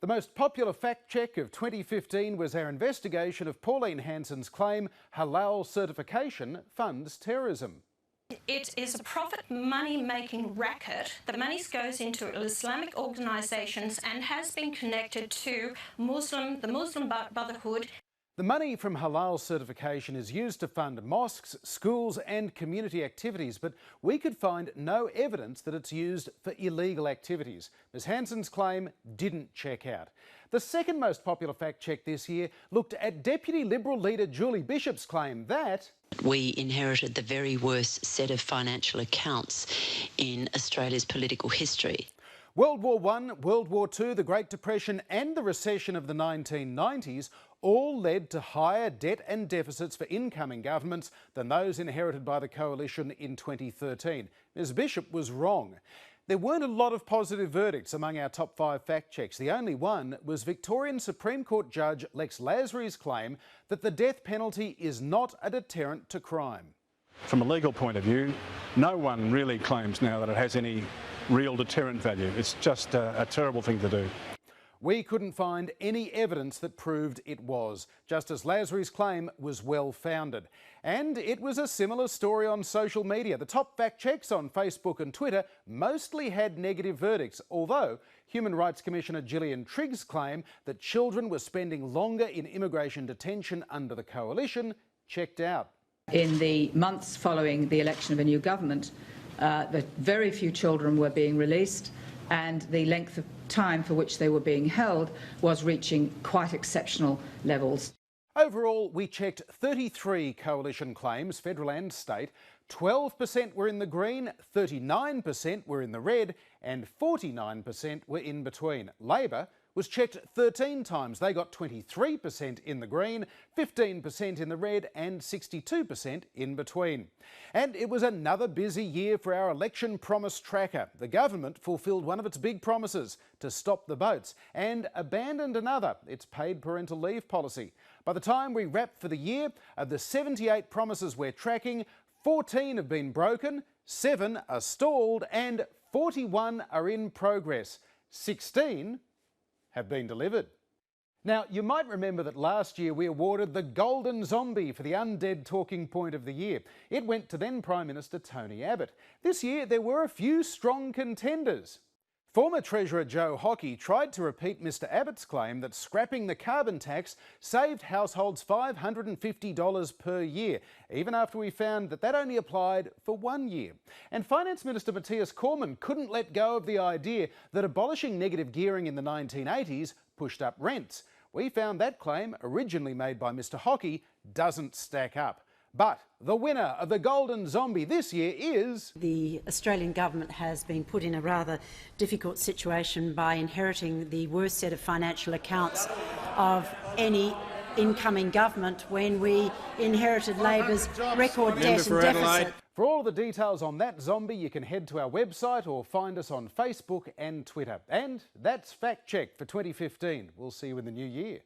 The most popular fact check of 2015 was our investigation of Pauline Hanson's claim halal certification funds terrorism. It is a profit money-making racket. The money goes into Islamic organisations and has been connected to the Muslim Brotherhood. The money from halal certification is used to fund mosques, schools and community activities, but we could find no evidence that it's used for illegal activities. Ms Hanson's claim didn't check out. The second most popular fact check this year looked at Deputy Liberal leader Julie Bishop's claim that we inherited the very worst set of financial accounts in Australia's political history. World War I, World War II, the Great Depression and the recession of the 1990s all led to higher debt and deficits for incoming governments than those inherited by the Coalition in 2013. Ms Bishop was wrong. There weren't a lot of positive verdicts among our top 5 fact checks. The only one was Victorian Supreme Court Judge Lex Lasry's claim that the death penalty is not a deterrent to crime. From a legal point of view, no one really claims now that it has any real deterrent value. It's just a terrible thing to do. We couldn't find any evidence that proved it was. Justice Lasry's claim was well-founded. And it was a similar story on social media. The top fact checks on Facebook and Twitter mostly had negative verdicts, although Human Rights Commissioner Gillian Trigg's claim that children were spending longer in immigration detention under the Coalition checked out. In the months following the election of a new government, very few children were being released, and the length of time for which they were being held was reaching quite exceptional levels. Overall, we checked 33 Coalition claims, federal and state. 12% were in the green, 39% were in the red, and 49% were in between. Labor was checked 13 times. They got 23% in the green, 15% in the red and 62% in between. And it was another busy year for our election promise tracker. The government fulfilled one of its big promises, to stop the votes, and abandoned another, its paid parental leave policy. By the time we wrap for the year, of the 78 promises we're tracking, 14 have been broken, 7 are stalled and 41 are in progress. 16 have been delivered. Now, you might remember that last year we awarded the Golden Zombie for the undead talking point of the year. It went to then Prime Minister Tony Abbott. This year there were a few strong contenders. Former Treasurer Joe Hockey tried to repeat Mr Abbott's claim that scrapping the carbon tax saved households $550 per year, even after we found that that only applied for 1 year. And Finance Minister Matthias Cormann couldn't let go of the idea that abolishing negative gearing in the 1980s pushed up rents. We found that claim, originally made by Mr Hockey, doesn't stack up. But the winner of the Golden Zombie this year is... The Australian government has been put in a rather difficult situation by inheriting the worst set of financial accounts of any incoming government when we inherited Labor's record debt and deficit. For all the details on that zombie, you can head to our website or find us on Facebook and Twitter. And that's Fact Check for 2015. We'll see you in the new year.